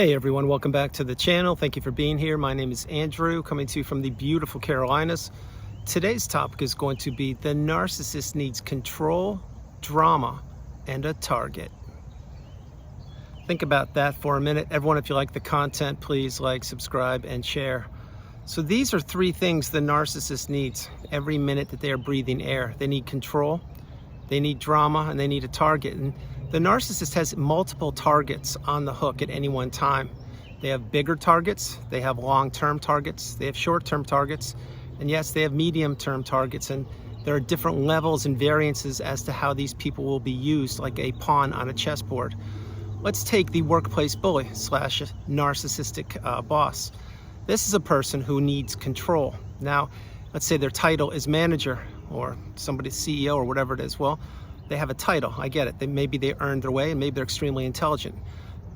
Hey everyone, welcome back to the channel. Thank you for being here. My name is Andrew, coming to you from the beautiful Carolinas. Today's topic is going to be the narcissist needs control, drama, and a target. Think about that for a minute. Everyone, if you like the content, please like, subscribe, and share. So these are three things the narcissist needs every minute that they are breathing air. They need control, they need drama, and they need a target. And the narcissist has multiple targets on the hook at any one time. They have bigger targets, they have long-term targets, they have short-term targets, and yes, they have medium-term targets, and there are different levels and variances as to how these people will be used like a pawn on a chessboard. Let's take the workplace bully slash narcissistic boss. This is a person who needs control. Now, let's say their title is manager or somebody's CEO or whatever it is. Well, they have a title, I get it. Maybe they earned their way and maybe they're extremely intelligent.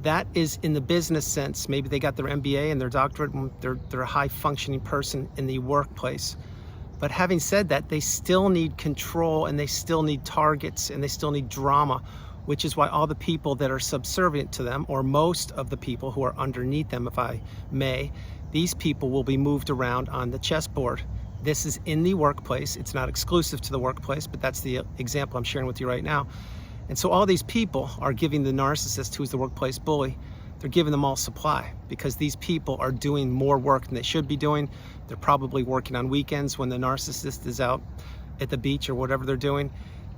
That is in the business sense. Maybe they got their MBA and their doctorate and they're a high functioning person in the workplace. But having said that, they still need control and they still need targets and they still need drama, which is why all the people that are subservient to them, or most of the people who are underneath them, if I may, these people will be moved around on the chessboard. This is in the workplace. It's not exclusive to the workplace, but that's the example I'm sharing with you right now. And so all these people are giving the narcissist, who's the workplace bully, they're giving them all supply because these people are doing more work than they should be doing. They're probably working on weekends when the narcissist is out at the beach or whatever they're doing.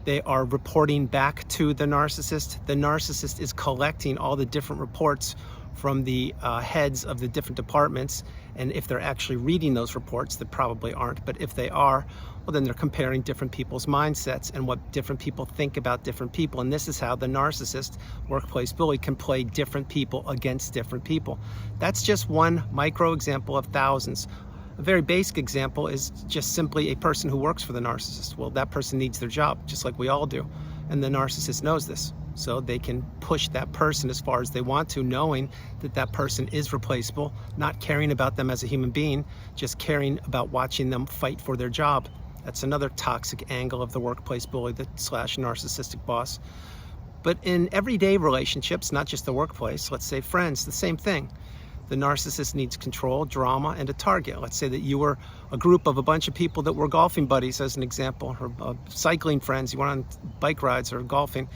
They are reporting back to the narcissist. The narcissist is collecting all the different reports from the heads of the different departments, and if they're actually reading those reports, they probably aren't, but if they are, well, then they're comparing different people's mindsets and what different people think about different people, and this is how the narcissist, workplace bully, can play different people against different people. That's just one micro example of thousands. A very basic example is just simply a person who works for the narcissist. Well, that person needs their job, just like we all do, and the narcissist knows this. So they can push that person as far as they want to, knowing that that person is replaceable, not caring about them as a human being, just caring about watching them fight for their job. That's another toxic angle of the workplace bully, the slash narcissistic boss. But in everyday relationships, not just the workplace, let's say friends, the same thing. The narcissist needs control, drama, and a target. Let's say that you were a group of a bunch of people that were golfing buddies, as an example, or cycling friends, you went on bike rides or golfing.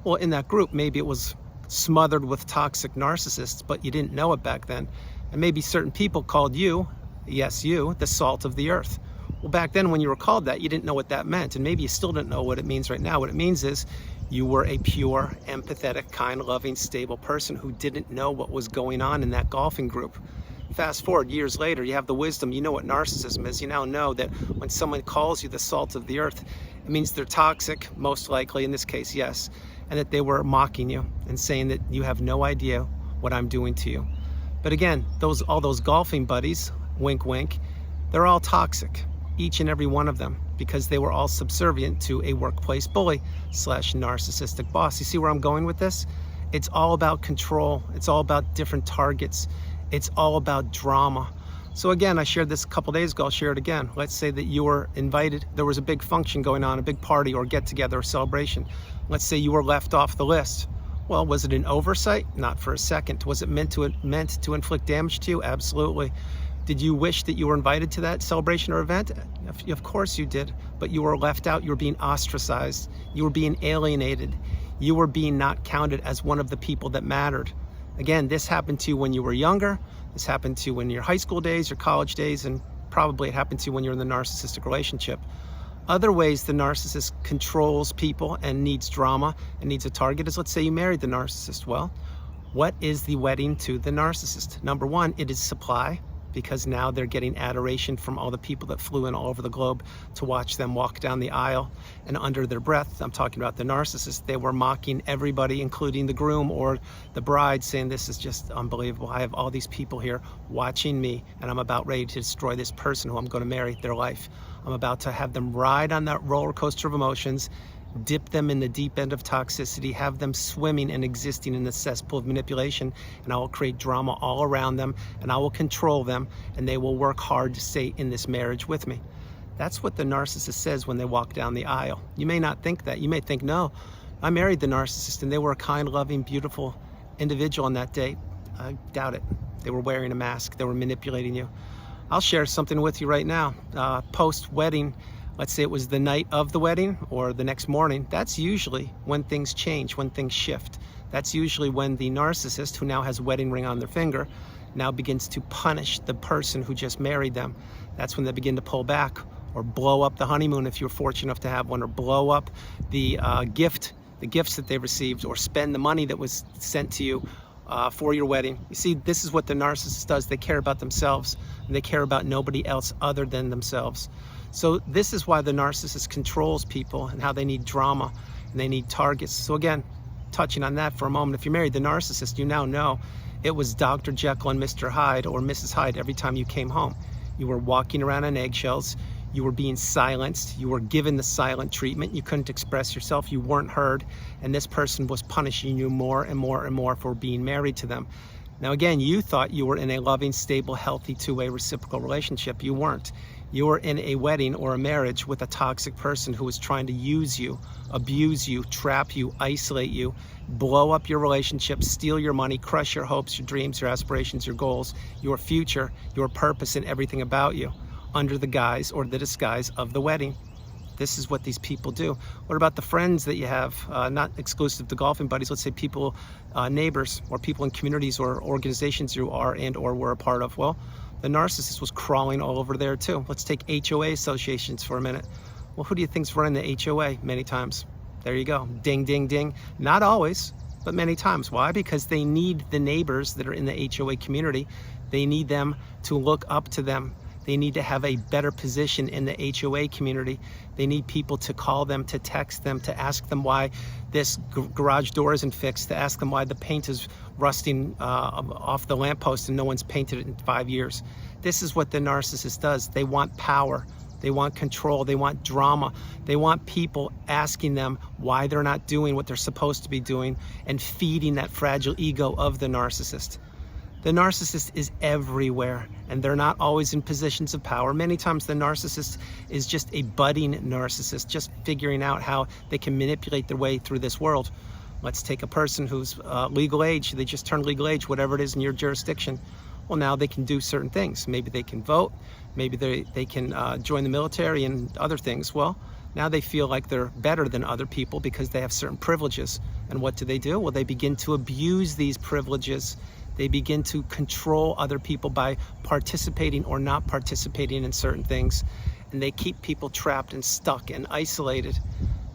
Well, in that group, maybe it was smothered with toxic narcissists, but you didn't know it back then. And maybe certain people called you, yes, you, the salt of the earth. Well, back then when you were called that, you didn't know what that meant. And maybe you still didn't know what it means right now. What it means is you were a pure, empathetic, kind, loving, stable person who didn't know what was going on in that golfing group. Fast forward years later, you have the wisdom, you know what narcissism is. You now know that when someone calls you the salt of the earth, it means they're toxic, most likely, in this case, yes, and that they were mocking you and saying that you have no idea what I'm doing to you. But again, all those golfing buddies, wink, wink, they're all toxic, each and every one of them, because they were all subservient to a workplace bully slash narcissistic boss. You see where I'm going with this? It's all about control. It's all about different targets. It's all about drama. So again, I shared this a couple days ago, I'll share it again. Let's say that you were invited, there was a big function going on, a big party or get together or celebration. Let's say you were left off the list. Well, was it an oversight? Not for a second. Was it meant to inflict damage to you? Absolutely. Did you wish that you were invited to that celebration or event? Of course you did, but you were left out, you were being ostracized, you were being alienated, you were being not counted as one of the people that mattered. Again, this happened to you when you were younger, this happened to you in your high school days, your college days, and probably it happened to you when you're in the narcissistic relationship. Other ways the narcissist controls people and needs drama and needs a target is, let's say you married the narcissist. Well, what is the wedding to the narcissist? Number one, it is supply, because now they're getting adoration from all the people that flew in all over the globe to watch them walk down the aisle, and under their breath, I'm talking about the narcissist, they were mocking everybody, including the groom or the bride, saying this is just unbelievable. I have all these people here watching me, and I'm about ready to destroy this person who I'm going to marry, their life. I'm about to have them ride on that roller coaster of emotions, dip them in the deep end of toxicity, have them swimming and existing in the cesspool of manipulation, and I will create drama all around them, and I will control them, and they will work hard to stay in this marriage with me. That's what the narcissist says when they walk down the aisle. You may not think that. You may think, no, I married the narcissist, and they were a kind, loving, beautiful individual on that day. I doubt it. They were wearing a mask. They were manipulating you. I'll share something with you right now. Post-wedding, let's say it was the night of the wedding or the next morning, that's usually when things change, when things shift. That's usually when the narcissist, who now has a wedding ring on their finger, now begins to punish the person who just married them. That's when they begin to pull back or blow up the honeymoon if you're fortunate enough to have one, or blow up the gifts that they received, or spend the money that was sent to you for your wedding. You see, this is what the narcissist does. They care about themselves, and they care about nobody else other than themselves. So this is why the narcissist controls people and how they need drama and they need targets. So again, touching on that for a moment, if you married the narcissist, you now know it was Dr. Jekyll and Mr. Hyde, or Mrs. Hyde, every time you came home. You were walking around on eggshells. You were being silenced. You were given the silent treatment. You couldn't express yourself. You weren't heard. And this person was punishing you more and more and more for being married to them. Now, again, you thought you were in a loving, stable, healthy, two-way reciprocal relationship. You weren't. You were in a wedding or a marriage with a toxic person who was trying to use you, abuse you, trap you, isolate you, blow up your relationship, steal your money, crush your hopes, your dreams, your aspirations, your goals, your future, your purpose, and everything about you, under the guise or the disguise of the wedding. This is what these people do. What about the friends that you have, not exclusive to golfing buddies, let's say people, neighbors, or people in communities or organizations you are and or were a part of? Well, the narcissist was crawling all over there too. Let's take HOA associations for a minute. Well, who do you think's running the HOA many times? There you go, ding, ding, ding. Not always, but many times. Why? Because they need the neighbors that are in the HOA community. They need them to look up to them. They need to have a better position in the HOA community. They need people to call them, to text them, to ask them why this garage door isn't fixed, to ask them why the paint is rusting off the lamppost and no one's painted it in 5 years. This is what the narcissist does. They want power. They want control. They want drama. They want people asking them why they're not doing what they're supposed to be doing and feeding that fragile ego of the narcissist. The narcissist is everywhere, and they're not always in positions of power. Many times the narcissist is just a budding narcissist, just figuring out how they can manipulate their way through this world. Let's take a person who's legal age. They just turned legal age, whatever it is in your jurisdiction. Well, now they can do certain things. Maybe they can vote. Maybe they can join the military and other things. Well, now they feel like they're better than other people because they have certain privileges. And what do? Well, they begin to abuse these privileges. They begin to control other people by participating or not participating in certain things. And they keep people trapped and stuck and isolated.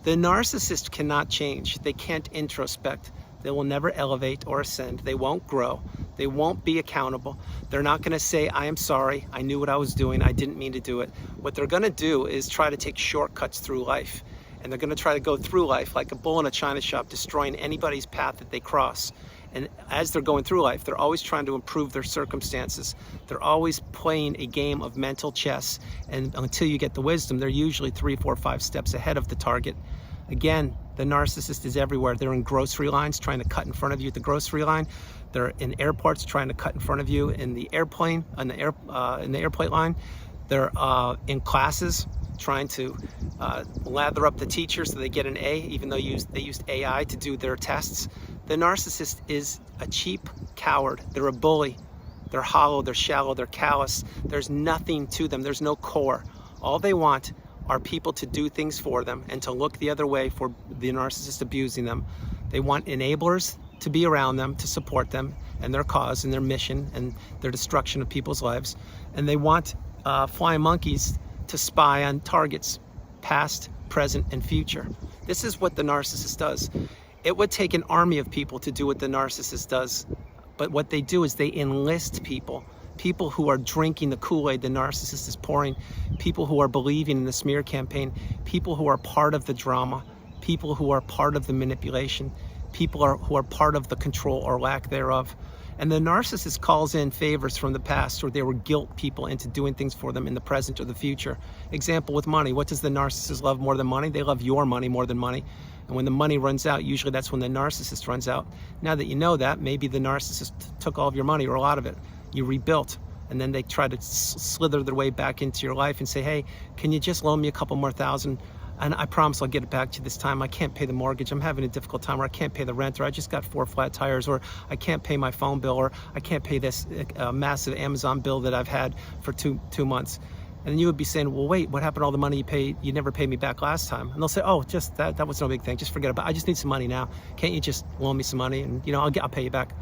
The narcissist cannot change. They can't introspect. They will never elevate or ascend. They won't grow. They won't be accountable. They're not going to say, I am sorry. I knew what I was doing. I didn't mean to do it. What they're going to do is try to take shortcuts through life. And they're going to try to go through life like a bull in a china shop, destroying anybody's path that they cross. And as they're going through life, they're always trying to improve their circumstances. They're always playing a game of mental chess. And until you get the wisdom, they're usually 3, 4, 5 steps ahead of the target. Again, the narcissist is everywhere. They're in grocery lines trying to cut in front of you at the grocery line. They're in airports trying to cut in front of you in the airplane, in the airplane line. They're in classes trying to lather up the teacher so they get an A, even though they used AI to do their tests. The narcissist is a cheap coward. They're a bully. They're hollow, they're shallow, they're callous. There's nothing to them. There's no core. All they want are people to do things for them and to look the other way for the narcissist abusing them. They want enablers to be around them, to support them and their cause and their mission and their destruction of people's lives. And they want flying monkeys to spy on targets, past, present, and future. This is what the narcissist does. It would take an army of people to do what the narcissist does, but what they do is they enlist people who are drinking the Kool-Aid the narcissist is pouring, people who are believing in the smear campaign, people who are part of the drama, people who are part of the manipulation, people who are part of the control or lack thereof. And the narcissist calls in favors from the past, or they were guilt people into doing things for them in the present or the future. Example with money. What does the narcissist love more than money? They love your money more than money. And when the money runs out, usually that's when the narcissist runs out. Now that you know that, maybe the narcissist took all of your money or a lot of it. You rebuilt. And then they try to slither their way back into your life and say, hey, can you just loan me a couple more $1,000? and I promise I'll get it back to you this time. I can't pay the mortgage. I'm having a difficult time, or I can't pay the rent, or I just got 4 flat tires, or I can't pay my phone bill, or I can't pay this massive Amazon bill that I've had for two months. And then you would be saying, well, wait, what happened to all the money you paid? You never paid me back last time. And they'll say, oh, just that was no big thing. Just forget about it. I just need some money now. Can't you just loan me some money and I'll pay you back?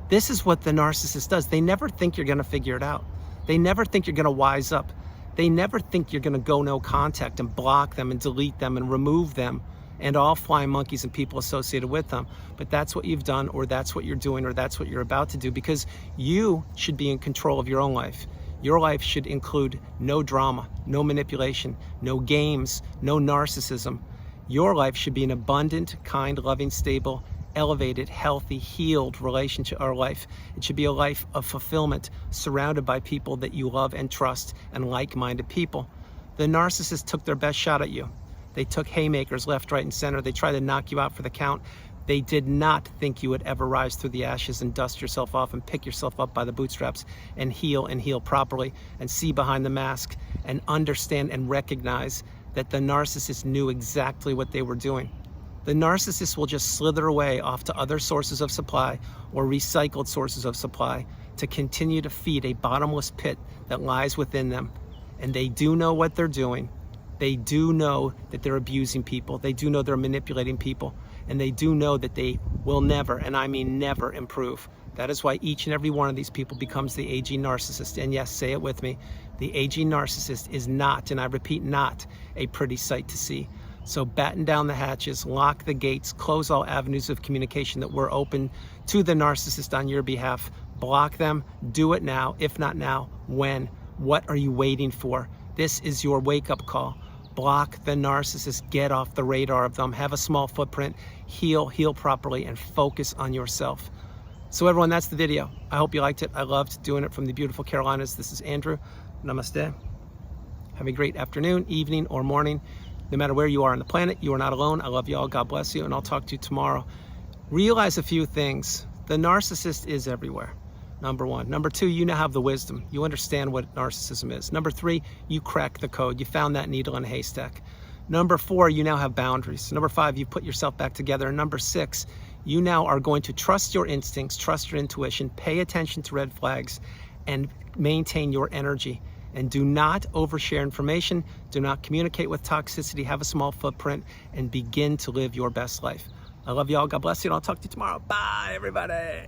This is what the narcissist does. They never think you're going to figure it out. They never think you're going to wise up. They never think you're going to go no contact and block them and delete them and remove them and all flying monkeys and people associated with them. But that's what you've done, or that's what you're doing, or that's what you're about to do, because you should be in control of your own life. Your life should include no drama, no manipulation, no games, no narcissism. Your life should be an abundant, kind, loving, stable, elevated, healthy, healed relationship or life. It should be a life of fulfillment, surrounded by people that you love and trust, and like-minded people. The narcissist took their best shot at you. They took haymakers left, right, and center. They tried to knock you out for the count. They did not think you would ever rise through the ashes and dust yourself off and pick yourself up by the bootstraps and heal properly and see behind the mask and understand and recognize that the narcissist knew exactly what they were doing. The narcissist will just slither away off to other sources of supply or recycled sources of supply to continue to feed a bottomless pit that lies within them. And they do know what they're doing. They do know that they're abusing people. They do know they're manipulating people. And they do know that they will never, and I mean never, improve. That is why each and every one of these people becomes the aging narcissist. And yes, say it with me, the aging narcissist is not, and I repeat, not a pretty sight to see. So batten down the hatches, lock the gates, close all avenues of communication that were open to the narcissist on your behalf. Block them, do it now. If not now, when? What are you waiting for? This is your wake-up call. Block the narcissist, get off the radar of them, have a small footprint, heal properly, and focus on yourself. So everyone, that's the video. I hope you liked it. I loved doing it from the beautiful Carolinas. This is Andrew. Namaste. Have a great afternoon, evening, or morning. No matter where you are on the planet, you are not alone. I love you all. God bless you, and I'll talk to you tomorrow. Realize a few things. The narcissist is everywhere. Number one. Number two, you now have the wisdom. You understand what narcissism is. Number three, you cracked the code. You found that needle in a haystack. Number four, you now have boundaries. Number five, you put yourself back together. And number six, you now are going to trust your instincts, trust your intuition, pay attention to red flags, and maintain your energy. And do not overshare information. Do not communicate with toxicity. Have a small footprint and begin to live your best life. I love you all. God bless you. And I'll talk to you tomorrow. Bye, everybody.